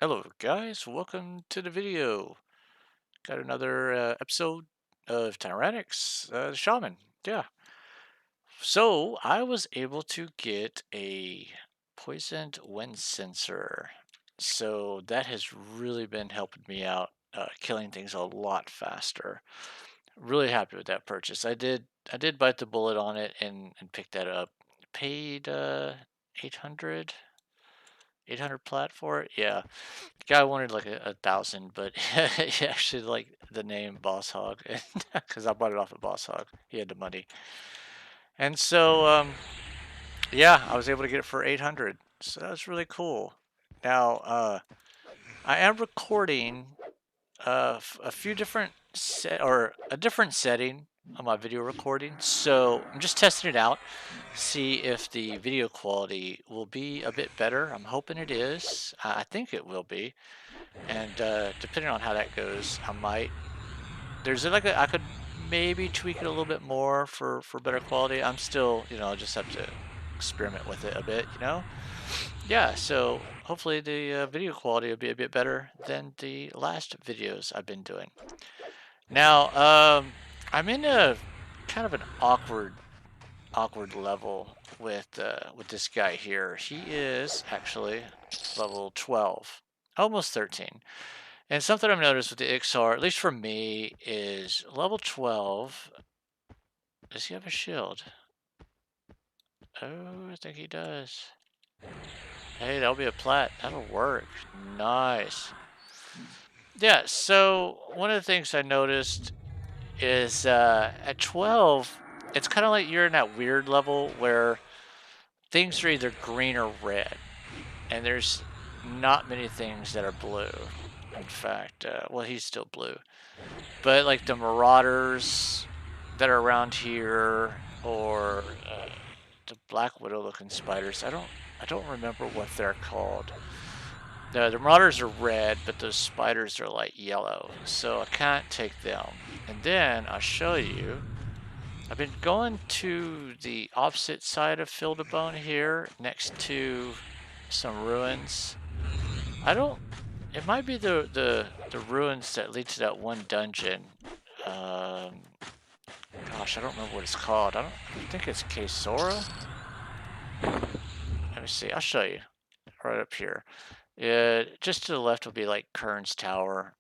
Hello guys, welcome to the video. Got another episode of Tyranics, Shaman. Yeah. So I was able to get a Poisoned Wind Censer. So that has really been helping me out, killing things a lot faster. Really happy with that purchase. I did bite the bullet on it and pick that up. Paid 800 800 plat for it. Yeah. Guy wanted like a thousand, but he actually liked the name Boss Hog because I bought it off of Boss Hog. He had the money, and so yeah, I was able to get it for 800. So that's really cool. Now I am recording a few different or a different setting on my video recording, so I'm just testing it out, see if the video quality will be a bit better. I'm hoping it is. I think it will be. And depending on how that goes, I might. There's like I could maybe tweak it a little bit more for better quality. I'm still, I just have to experiment with it a bit, Yeah. So hopefully the video quality will be a bit better than the last videos I've been doing. Now, I'm in a kind of an awkward level with this guy here. He is actually level 12, almost 13. And something I've noticed with the Iksar, at least for me, is level 12. Does he have a shield? Oh, I think he does. Hey, that'll be a plat. That'll work. Nice. Yeah, so one of the things I noticed is at 12, it's kind of like you're in that weird level where things are either green or red. And there's not many things that are blue. In fact, well, he's still blue. But like the marauders that are around here, or the black widow looking spiders, I don't remember what they're called. The marauders are red, but those spiders are like yellow, so I can't take them. And then I'll show you. I've been going to the opposite side of Fildabone here, next to some ruins. I don't. It might be the ruins that lead to that one dungeon. Um, Gosh, I don't remember what it's called. I think it's Kesora. Let me see. I'll show you. Right up here. Just to the left will be like Kearns Tower.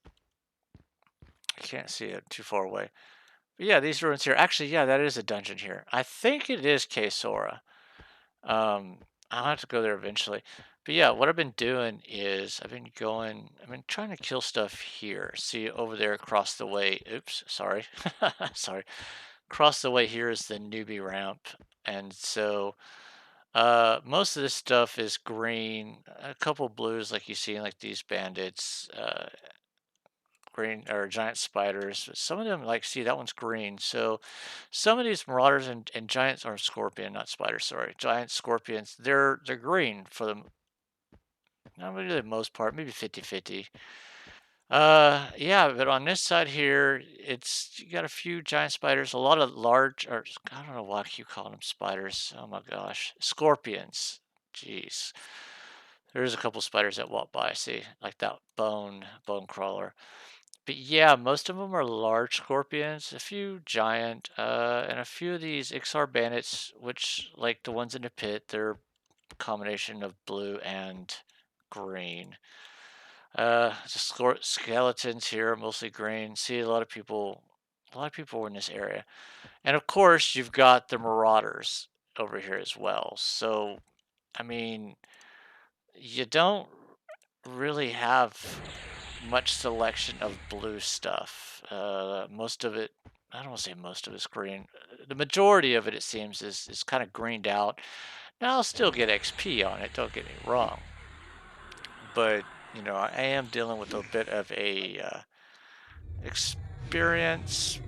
I can't see it too far away. But yeah, these ruins here. Actually, yeah, that is a dungeon here. I think it is Kesora. Um, I'll have to go there eventually. But yeah, what I've been doing is I've been trying to kill stuff here. See over there across the way. Oops, sorry. Sorry. Across the way here is the newbie ramp. And so most of this stuff is green, a couple blues like you see in like these bandits, green or giant spiders. Some of them like see that one's green. So some of these marauders and giants or scorpion, not spiders, sorry, giant scorpions, they're green for the not really the most part, maybe 50-50. Yeah, but on this side here, it's you got a few giant spiders, a lot of large, or I don't know why I keep calling them spiders. Oh my gosh, scorpions. Jeez, there's a couple spiders that walk by. See, like that bone crawler. But yeah, most of them are large scorpions, a few giant, and a few of these Iksar bandits, which like the ones in the pit, they're a combination of blue and green. Skeletons here, mostly green. See a lot of people were in this area. And of course, you've got the marauders over here as well. So, I mean, you don't really have much selection of blue stuff. Most of it, I don't want to say most of it's green. The majority of it, it seems, is kind of greened out. Now, I'll still get XP on it, don't get me wrong. But, I am dealing with a bit of a experience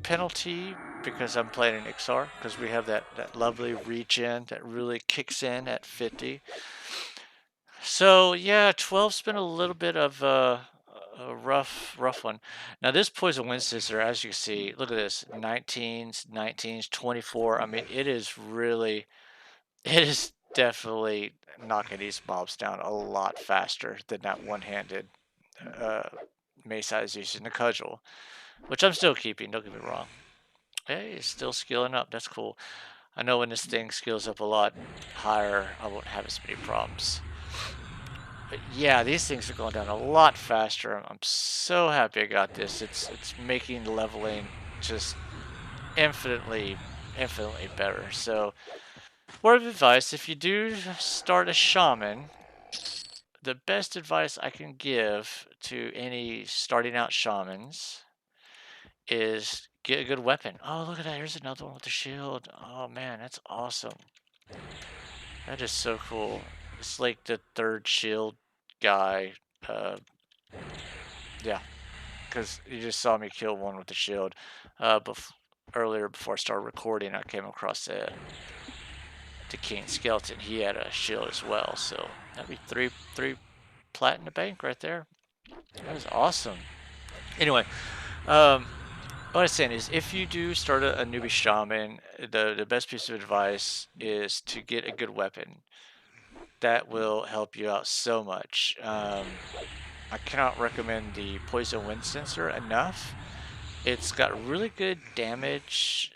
penalty because I'm playing an Iksar, because we have that lovely regen that really kicks in at 50. So yeah, 12's been a little bit of a rough one. Now this Poison Wind Censer, as you see, look at this, 19s, 19s, 24. I mean, it is really, it is definitely knocking these mobs down a lot faster than that one-handed uh, mace I was using the cudgel, which I'm still keeping. Don't get me wrong. Hey, it's still skilling up. That's cool. I know when this thing skills up a lot higher, I won't have as many problems. But yeah, these things are going down a lot faster. I'm so happy I got this. It's making leveling just infinitely better. So, word of advice: if you do start a shaman, the best advice I can give to any starting out shamans is get a good weapon. Oh, look at that! Here's another one with the shield. Oh man, that's awesome. That is so cool. It's like the third shield guy. Yeah, because you just saw me kill one with the shield. Earlier before I started recording, I came across the king skeleton. He had a shield as well, so that'd be three plat in the bank right there. That is awesome. Anyway, what I was saying is, if you do start a newbie shaman, the best piece of advice is to get a good weapon. That will help you out so much. I cannot recommend the Poison Wind Censer enough. It's got really good damage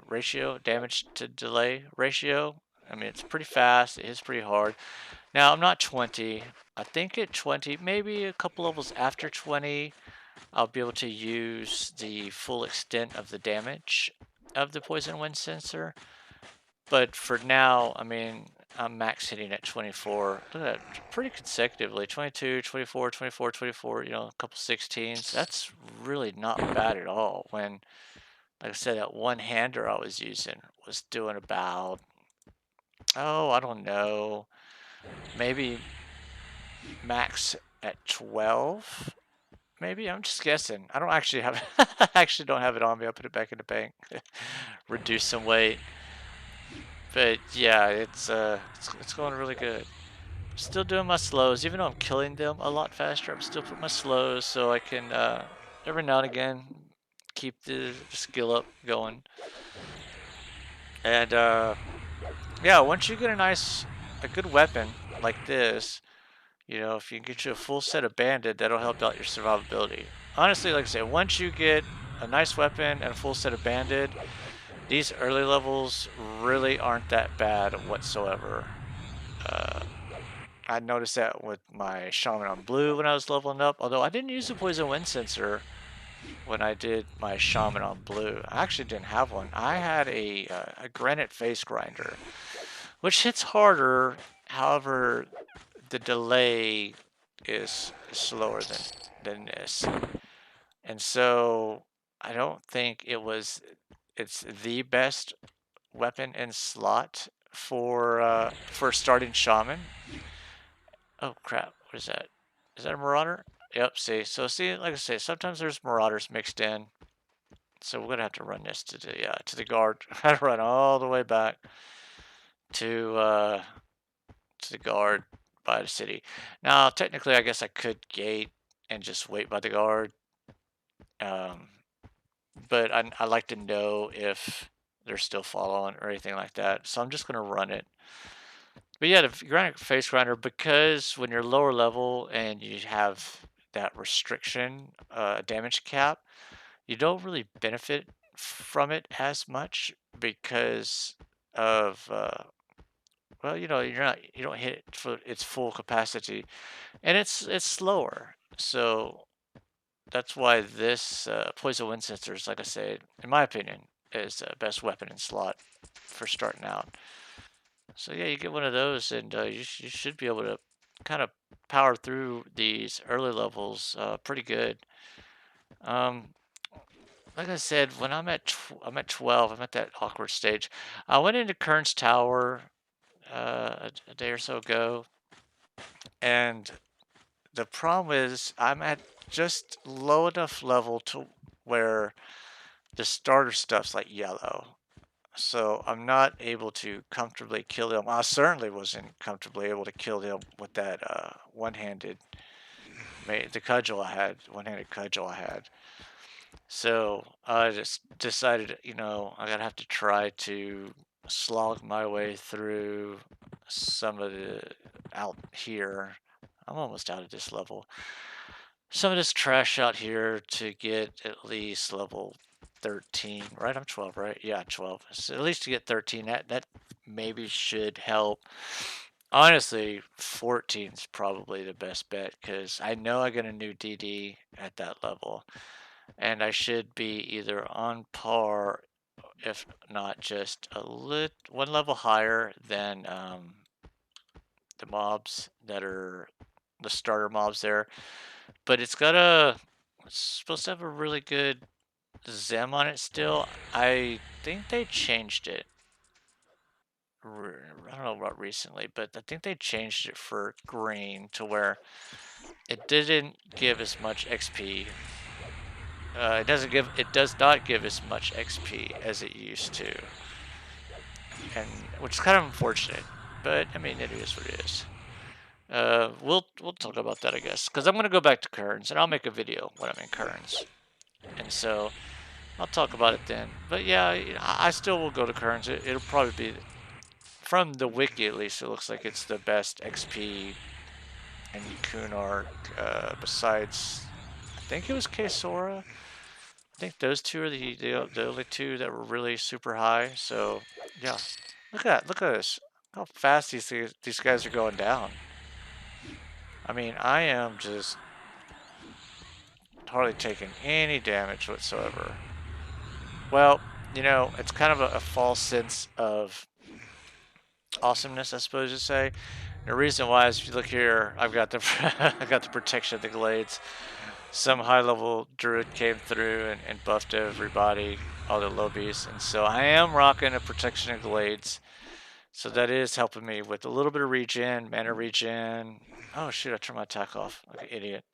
ratio, damage to delay ratio. I mean, it's pretty fast. It hits pretty hard. Now, I'm not 20. I think at 20, maybe a couple levels after 20, I'll be able to use the full extent of the damage of the Poison Wind Censer. But for now, I mean, I'm max hitting at 24. Look at that, pretty consecutively. 22, 24, 24, 24, you know, a couple 16s. That's really not bad at all. When, like I said, that one-hander I was using was doing about, oh, I don't know, maybe max at 12. Maybe I'm just guessing. I don't actually have I actually don't have it on me. I'll put it back in the bank. Reduce some weight. But yeah, it's going really good. Still doing my slows, even though I'm killing them a lot faster. I'm still putting my slows so I can every now and again keep the skill up going. And yeah, once you get a good weapon like this, you know, if you can get you a full set of banded, that'll help out your survivability. Honestly, like I say, once you get a nice weapon and a full set of banded, these early levels really aren't that bad whatsoever. Uh, I noticed that with my Shaman on Blue when I was leveling up, although I didn't use the Poison Wind Censer when I did my Shaman on Blue. I actually didn't have one. I had a Granite Face Grinder, which hits harder. However, the delay is slower than this, and so I don't think it's the best weapon in slot for starting Shaman. Oh crap! What is that? Is that a Marauder? Yep. See, like I say, sometimes there's Marauders mixed in, so we're gonna have to run this to the guard. I gotta run all the way back to uh, to the guard by the city. Now, technically, I guess I could gate and just wait by the guard, um, but I like to know if they're still following or anything like that. So I'm just gonna run it. But yeah, the granite face grinder, because when you're lower level and you have that restriction, damage cap, you don't really benefit from it as much because of well, you know, you don't hit it for its full capacity, and it's slower. So that's why this Poison Wind Sensors, like I said, in my opinion, is the best weapon in slot for starting out. So yeah, you get one of those, and you should be able to kind of power through these early levels pretty good. Um, like I said, when I'm at 12, I'm at that awkward stage. I went into Kearns Tower a day or so ago, and the problem is I'm at just low enough level to where the starter stuff's like yellow. So I'm not able to comfortably kill him. I certainly wasn't comfortably able to kill him with that one-handed cudgel I had. So I just decided, you know, I gotta have to try to slog my way through some of the out here. I'm almost out of this level. Some of this trash out here to get at least level 13, right? I'm 12, right? Yeah, 12. So at least to get 13, that maybe should help. Honestly, 14 is probably the best bet because I know I get a new DD at that level, and I should be either on par, if not just one level higher than the mobs that are the starter mobs there. But it's supposed to have a really good Zem on it still. I think they changed it. I don't know about recently, but I think they changed it for green to where it didn't give as much XP. It does not give as much XP as it used to, and which is kind of unfortunate. But I mean, it is what it is. We'll talk about that, I guess, because I'm gonna go back to Kearns and I'll make a video when I'm in Kearns, and so I'll talk about it then. But yeah, I still will go to Kearns. It'll probably be from the wiki at least. It looks like it's the best XP and Kunar, besides I think it was Kesora. I think those two are the only two that were really super high. So yeah, look at this. How fast these guys are going down. I mean, I am just hardly taking any damage whatsoever. Well, it's kind of a false sense of awesomeness, I suppose you'd say. The reason why is if you look here, I've got the I got the protection of the glades. Some high level druid came through and buffed everybody, all the lobies, and so I am rocking a protection of glades. So that is helping me with a little bit of regen, mana regen. Oh shoot, I turned my attack off. Like an idiot.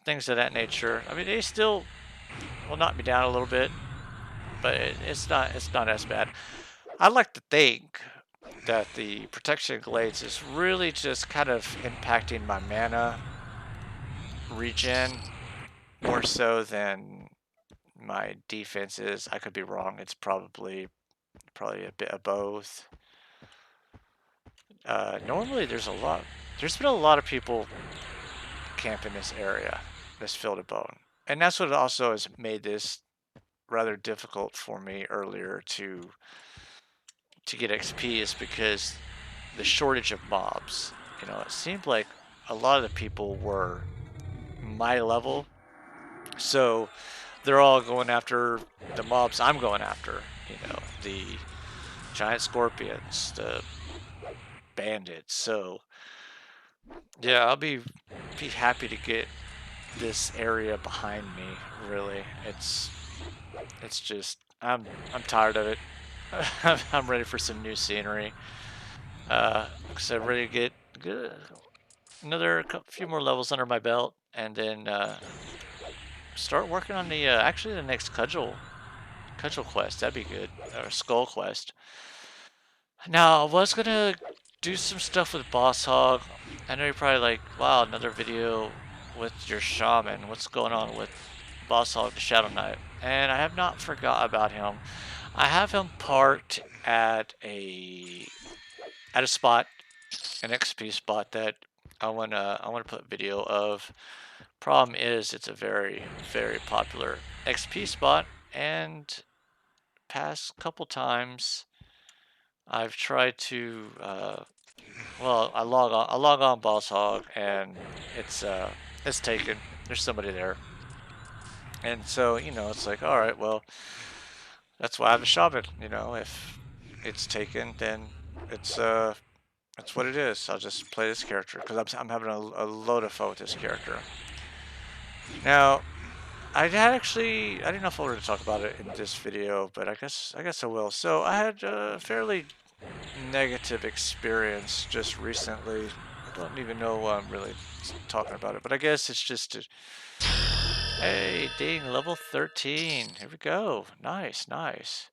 Things of that nature. I mean, they still will knock me down a little bit, but it's not as bad. I like to think that the protection glades is really just kind of impacting my mana regen more so than my defenses. I could be wrong. It's probably a bit of both. Normally there's been a lot of people camping this area, this field of bone. And that's what also has made this rather difficult for me earlier to get XP is because the shortage of mobs. It seemed like a lot of the people were my level, so they're all going after the mobs I'm going after. The giant scorpions, the bandits. So yeah, I'll be happy to get this area behind me. Really, it's just I'm tired of it. I'm ready for some new scenery. Because I'm ready to get another few more levels under my belt, and then start working on the actually the next cudgel quest. That'd be good, or skull quest. Now I was gonna do some stuff with Boss Hog. I know you're probably like, wow, another video with your shaman. What's going on with Boss Hog the Shadow Knight? And I have not forgot about him. I have him parked at a spot, an XP spot that I wanna put video of. Problem is, it's a very very popular XP spot, and past couple times I've tried to well, I log on Boss Hog, and it's taken. There's somebody there, and so it's like, all right, well, that's why I have a shaman. If it's taken, then it's that's what it is. I'll just play this character because I'm having a load of fun with this character. Now, I didn't know if I wanted to talk about it in this video, but I guess I will. So I had a fairly negative experience just recently. I don't even know why I'm really talking about it, but I guess it's hey, ding, level 13. Here we go. Nice, nice.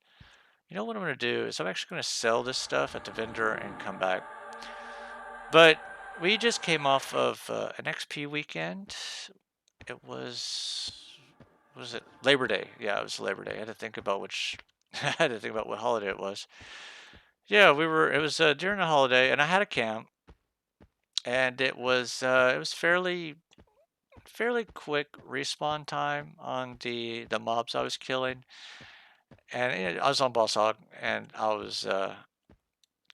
You know what I'm going to do is I'm actually going to sell this stuff at the vendor and come back. But we just came off of an XP weekend. It was it Labor Day? Yeah, it was Labor Day. I had to think about which I had to think about what holiday it was. Yeah, it was during a holiday, and I had a camp, and it was fairly quick respawn time on the mobs I was killing, and I was on boss hog, and I was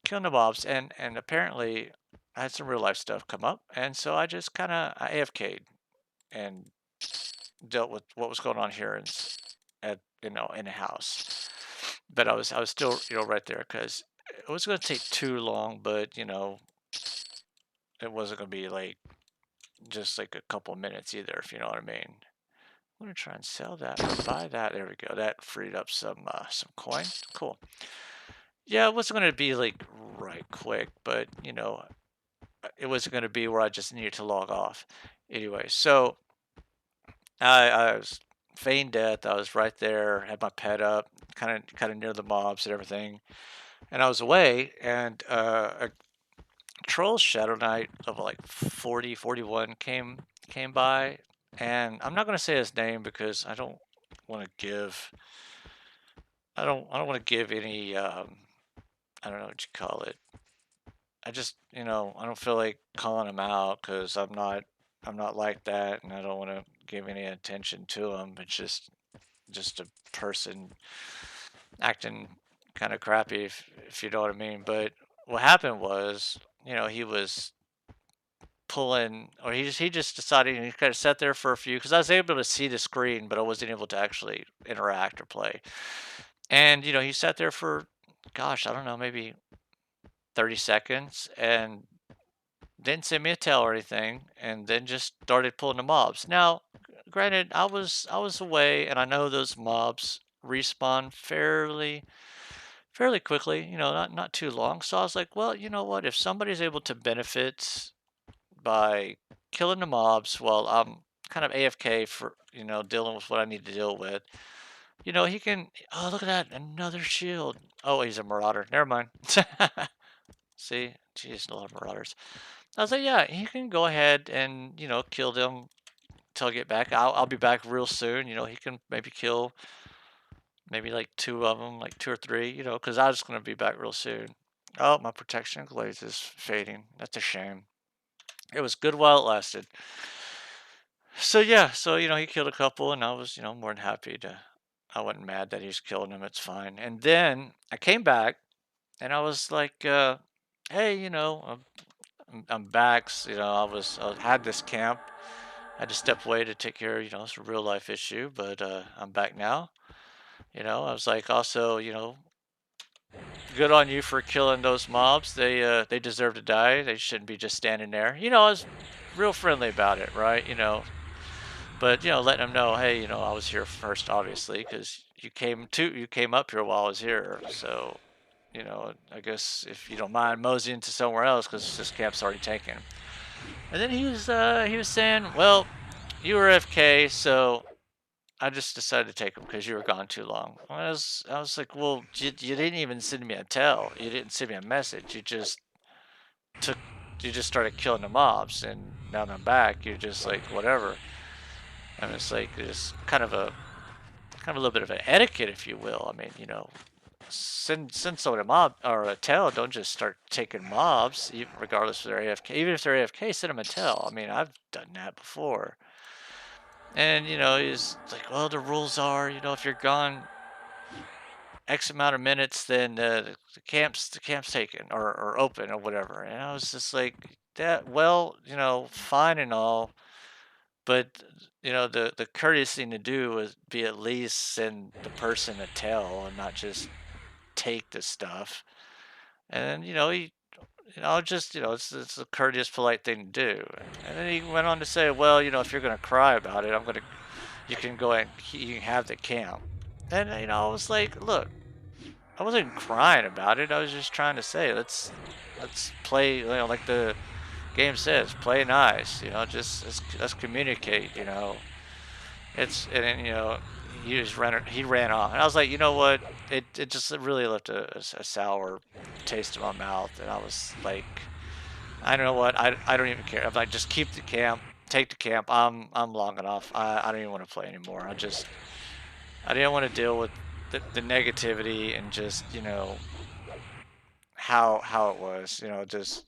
killing the mobs, and apparently I had some real life stuff come up, and so I just kind of I AFK'd and dealt with what was going on here at in the house. But I was still right there because it was going to take too long, but it wasn't going to be like just like a couple minutes either, if you know what I mean. I'm gonna try and sell that or buy that. There we go. That freed up some coin. Cool. Yeah, it wasn't gonna be like right quick, but it wasn't gonna be where I just needed to log off. Anyway, so I was feigned death. I was right there, had my pet up, kind of near the mobs and everything, and I was away. And a troll shadow knight of like 40, 41 came by, and I'm not gonna say his name because want to give I don't want to give any I don't know what you call it. I just I don't feel like calling him out because I'm not like that, and I don't want to give any attention to him. It's just a person acting kind of crappy, if you know what I mean. But what happened was, he was pulling, or he just decided, he kind of sat there for a few, because I was able to see the screen, but I wasn't able to actually interact or play. And he sat there for, gosh, I don't know, maybe 30 seconds, and didn't send me a tell or anything, and then just started pulling the mobs. Now, granted, I was away, and I know those mobs respawn fairly quickly, not too long. So I was like, well, you know what? If somebody's able to benefit by killing the mobs while I'm kind of AFK for dealing with what I need to deal with, he can. Oh, look at that, another shield. Oh, he's a marauder. Never mind. See, jeez, a lot of marauders. I was like, yeah, he can go ahead and kill them till I get back. I'll be back real soon. He can maybe kill maybe like two of them, like two or three. Because I was gonna be back real soon. Oh, my protection glaze is fading. That's a shame. It was good while it lasted. So yeah, so he killed a couple, and I was more than happy to. I wasn't mad that he's killing them. It's fine. And then I came back, and I was like, hey, I'm back. I had this camp. I had to step away to take care of, it's a real life issue, but I'm back now. I was like, also, good on you for killing those mobs. They deserve to die. They shouldn't be just standing there. I was real friendly about it, right? But letting them know, hey, I was here first, obviously, because you came up here while I was here. So, I guess if you don't mind moseying to somewhere else, because this camp's already taken. And then he was saying, well, you were FK, so I just decided to take him because you were gone too long. I was like, well, you didn't even send me a tell. You didn't send me a message. Took, you just started killing the mobs, and now that I'm back, you're just like whatever. And it's like it's kind of a little bit of an etiquette, if you will. I mean, send someone a mob or a tell. Don't just start taking mobs, regardless if they're AFK. Even if they're AFK, send them a tell. I mean, I've done that before. And he's like, well, the rules are, if you're gone X amount of minutes, then the camp's taken or open or whatever. And I was just like, that. Well, fine and all, but the courteous thing to do is be at least send the person a tell and not just take the stuff. And he just it's a courteous, polite thing to do. And then he went on to say, well, if you're gonna cry about it, you can go and you can have the camp. And I was like, look, I wasn't crying about it. I was just trying to say, let's play, like the game says, play nice. Just let's communicate. And then, he ran off, and I was like, you know what? It just really left a sour taste in my mouth, and I was like, I don't know what, I don't even care. I'm like, just keep the camp, take the camp. I'm long enough. I don't even want to play anymore. I didn't want to deal with the negativity and just, how it was, just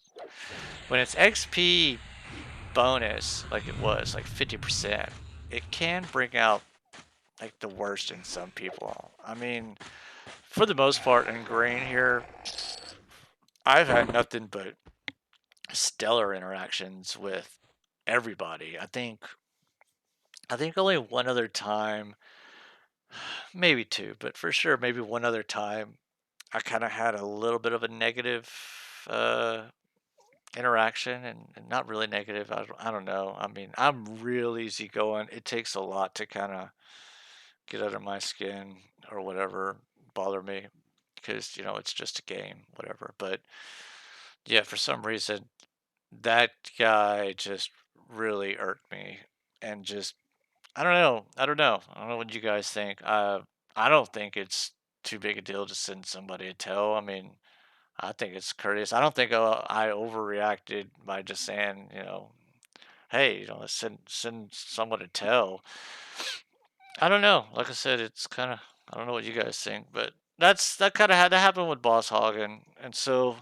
when it's XP bonus like it was, like 50%, it can bring out like the worst in some people. I mean, for the most part in green here, I've had nothing but stellar interactions with everybody. I think only one other time, maybe two, but for sure maybe one other time I kind of had a little bit of a negative uh interaction, and not really negative. I don't know. I mean, I'm real easygoing. It takes a lot to kind of get under my skin or whatever, bother me, because it's just a game, whatever. But yeah, for some reason that guy just really irked me, and just I don't know. I don't know. I don't know what you guys think. I don't think it's too big a deal to send somebody a tow. I mean, I think it's courteous. I don't think I overreacted by just saying, hey, let's send someone a tow. I don't know. Like I said, it's kind of I don't know what you guys think, but that kind of had that happen with Boss Hog, and so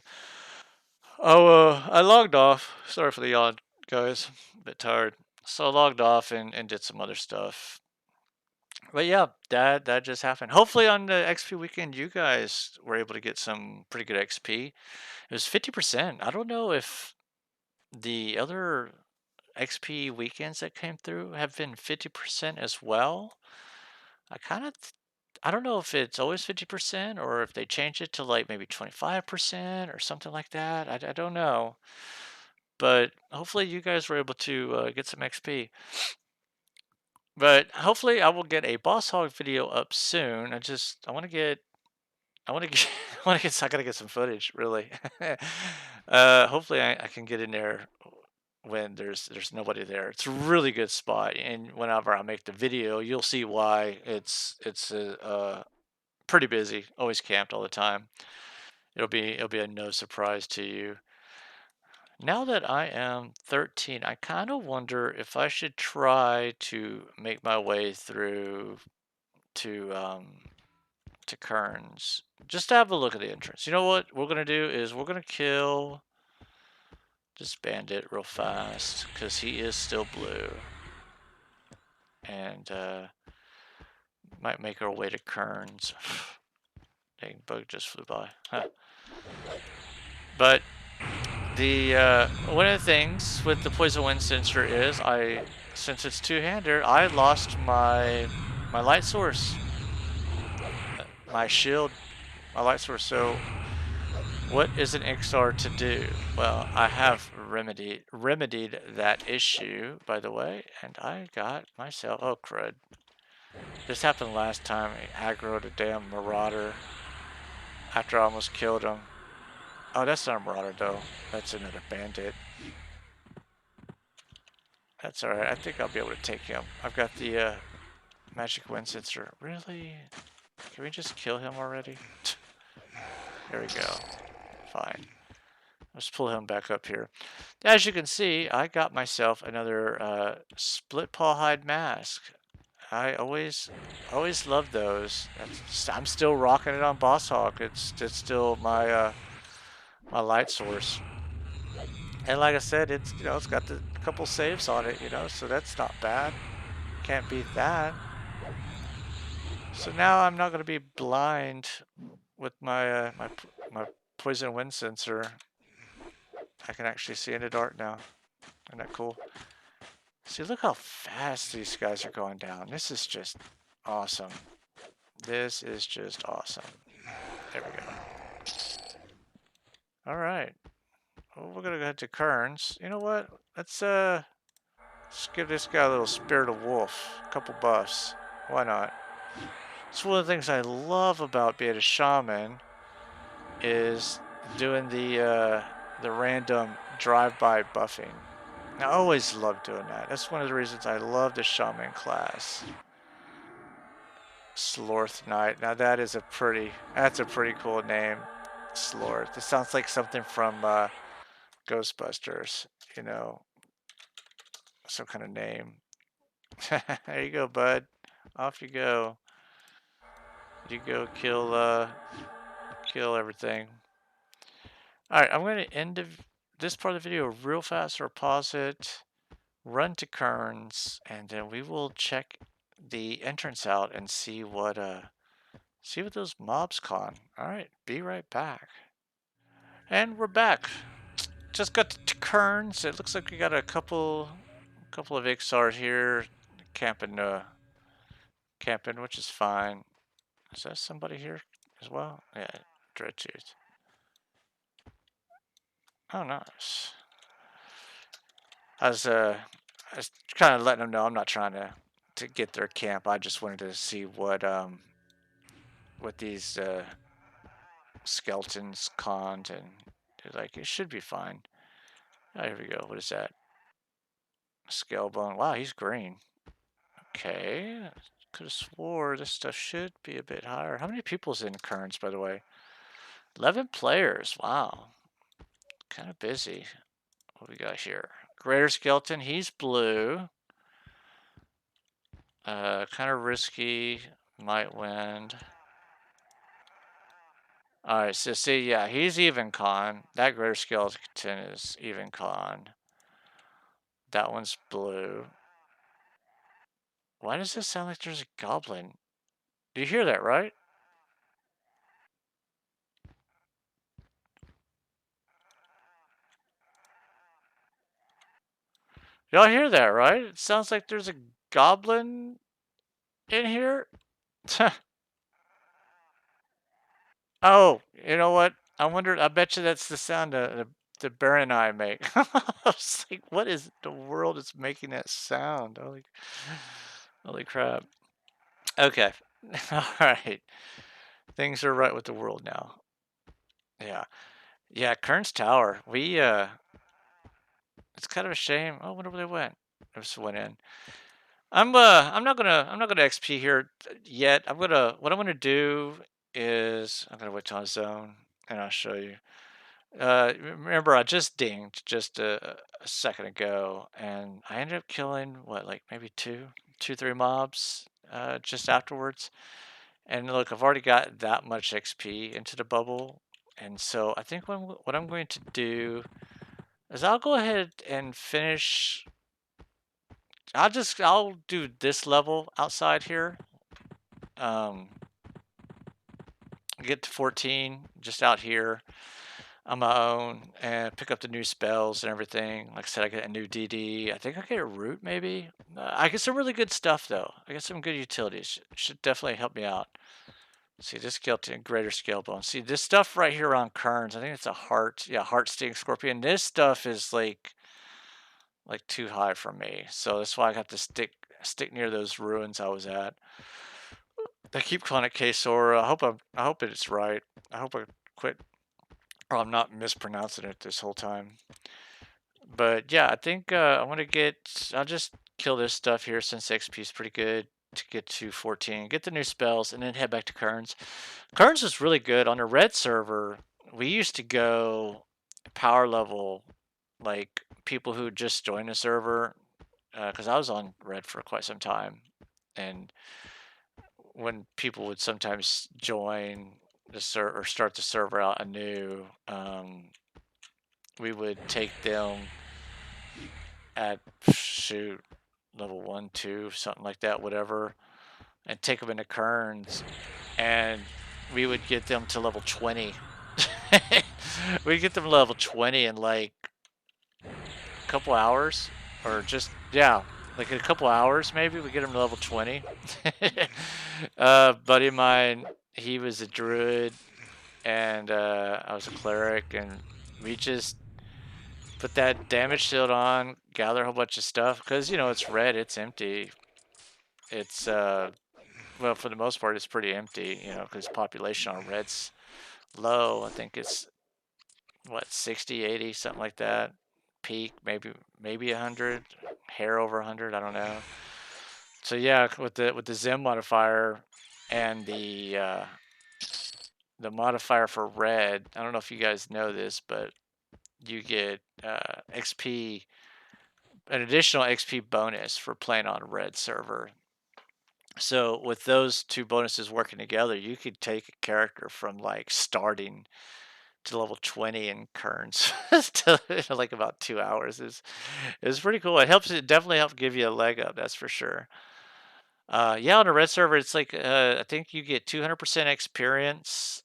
I logged off. Sorry for the yawn, guys. A bit tired. So I logged off and did some other stuff. But yeah, that just happened. Hopefully on the XP weekend, you guys were able to get some pretty good XP. It was 50%. I don't know if the other XP weekends that came through have been 50% as well. I kind of, I don't know if it's always 50% or if they change it to like maybe 25% or something like that. I don't know. But hopefully you guys were able to get some XP. But hopefully I will get a Boss Hog video up soon. I want to get, I gotta get some footage, really. Hopefully I can get in there when there's nobody there. It's a really good spot, and whenever I make the video, you'll see why it's pretty busy. Always camped all the time. It'll be a no surprise to you. Now that I am 13, I kind of wonder if I should try to make my way through to to Kearns, just to have a look at the entrance. You know what we're gonna do is we're gonna kill this bandit real fast because he is still blue, and might make our way to Kearns. Dang, bug just flew by. Huh. But the one of the things with the Poison Wind Censer is since it's two-hander, I lost my light source, my shield, my light source. So what is an Iksar to do? Well, I have remedied that issue, by the way, and I got myself, oh crud. This happened last time. He aggroed a damn marauder after I almost killed him. Oh, that's not a marauder though. That's another bandit. That's alright. I think I'll be able to take him. I've got the magic wind censer. Really? Can we just kill him already? There we go. Fine. Let's pull him back up here. As you can see, I got myself another split paw hide mask. I always love those. I'm still rocking it on Boss Hawk. It's still my my light source. And like I said, it's got the couple saves on it, so that's not bad. Can't beat that. So now I'm not gonna be blind with my poison wind sensor. I can actually see in the dark now. Isn't that cool? See, look how fast these guys are going down. This is just awesome. This is just awesome. There we go. All right. Well, we're gonna go to Kearns. You know what? Let's give this guy a little Spirit of Wolf. A couple buffs. Why not? It's one of the things I love about being a shaman is doing the random drive-by buffing. I always love doing that. That's one of the reasons I love the shaman class. Slorth Knight. Now that's a pretty cool name. Slorth. It sounds like something from Ghostbusters, some kind of name. There you go, bud. Off you go. You go kill everything. All right, I'm going to end this part of the video real fast or pause it, run to Kearns, and then we will check the entrance out and see what those mobs con. All right, be right back. And we're back. Just got to Kearns. It looks like we got a couple of Iksars here camping, which is fine. Is that somebody here as well? Yeah, Dreadtooth. Oh, nice. I was I was kind of letting them know I'm not trying to get their camp. I just wanted to see what these skeletons conned, and they're like, it should be fine. Oh, here we go. What is that? Scalebone. Wow, he's green. Okay. Could have swore this stuff should be a bit higher. How many people's in Kearns, by the way? 11 players. Wow. Kind of busy. What we got here? Greater Skeleton. He's blue. Kind of risky. Might win. Alright, so see, yeah, he's even con. That Greater Skeleton is even con. That one's blue. Why does this sound like there's a goblin? Do you hear that, right? Y'all hear that, right? It sounds like there's a goblin in here. Oh, you know what? I bet you that's the sound the Baron and I make. I was like, what is the world is making that sound? Holy crap. Okay. All right. Things are right with the world now. Yeah. Yeah, Kearns Tower. It's kind of a shame. Oh, I wonder where they went. I just went in. I'm not gonna XP here yet. What I'm gonna do is I'm gonna wait till I zone and I'll show you. Remember I just dinged just a second ago, and I ended up killing what, like maybe two, three mobs just afterwards. And look, I've already got that much XP into the bubble, and so I think what I'm going to do is I'll go ahead and finish. I'll do this level outside here. Um, get to 14 just out here on my own and pick up the new spells and everything. Like I said, I get a new DD. I think I get a root maybe. I get some really good stuff though. I get some good utilities. Should definitely help me out. See this skeleton, greater scale bone. See this stuff right here on Kearns. I think it's a heart. Yeah, heart sting scorpion. This stuff is like too high for me. So that's why I got to stick near those ruins I was at. They keep calling it K-Sora. I hope it's right. I hope I quit, or I'm not mispronouncing it this whole time. But yeah, I think I want to I'll just kill this stuff here since XP is pretty good to get to 14, get the new spells, and then head back to Kearns. Kearns is really good. On the red server, we used to go power level, like people who just joined the server, because I was on red for quite some time. And when people would sometimes join the server or start the server out anew, we would take them at shoot level 1, 2, something like that, whatever, and take them into Kearns, and we would get them to level 20. We'd get them level 20 in like a couple hours, or just yeah, like in a couple hours maybe. We get them to level 20. Buddy of mine, he was a druid, and I was a cleric, and we just put that damage shield on, gather a whole bunch of stuff, because it's red, it's empty. It's well, for the most part, it's pretty empty, because population on red's low. I think it's what, 60, 80, something like that. Peak maybe 100, hair over 100, I don't know. So yeah, with the Zim modifier and the modifier for red, I don't know if you guys know this, but you get XP, an additional XP bonus for playing on a red server. So with those two bonuses working together, you could take a character from like starting to level 20 in Kearns to like about 2 hours is pretty cool. It helps. It definitely helps give you a leg up. That's for sure. Yeah, on a red server, it's like I think you get 200% experience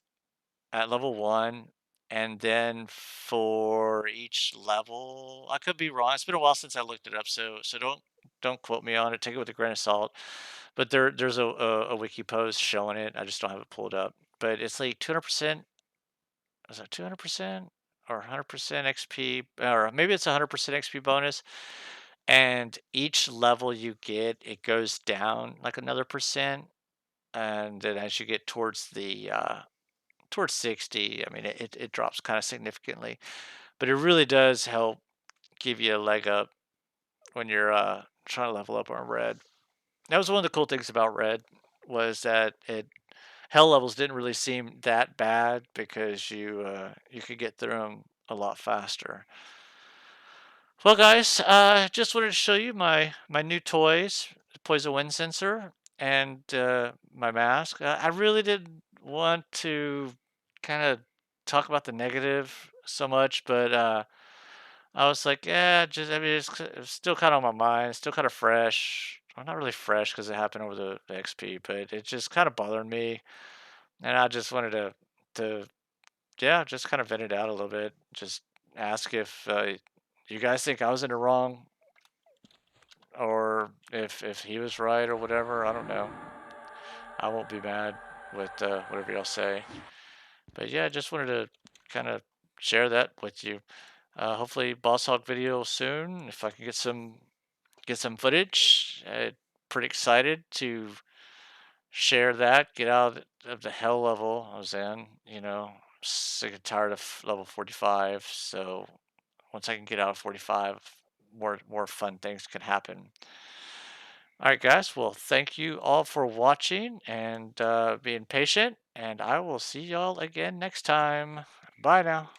at level 1, and then for each level, I could be wrong. It's been a while since I looked it up, so don't quote me on it. Take it with a grain of salt. But there's a wiki post showing it. I just don't have it pulled up. But it's like 200%. Is it 200% or 100% XP? Or maybe it's 100% XP bonus. And each level you get, it goes down like another percent. And then as you get towards the towards 60, I mean, it drops kind of significantly, but it really does help give you a leg up when you're trying to level up on red. That was one of the cool things about red was that it hell levels didn't really seem that bad because you could get through them a lot faster. Well, guys, just wanted to show you my new toys, Poison Wind Censer, and my mask. I really didn't want to kind of talk about the negative so much, but I was like, yeah, just I mean, it's still kind of on my mind, still kind of fresh. Well, not really fresh because it happened over the XP, but it just kind of bothered me, and I just wanted to yeah, just kind of vent it out a little bit. Just ask if you guys think I was in the wrong or if he was right or whatever. I don't know. I won't be mad with whatever y'all say. But yeah, I just wanted to kind of share that with you. Hopefully, Boss Hog video soon. If I can get some footage, pretty excited to share that. Get out of the hell level I was in. You know, sick and tired of level 45. So once I can get out of 45, more fun things can happen. All right, guys. Well, thank you all for watching and being patient. And I will see y'all again next time. Bye now.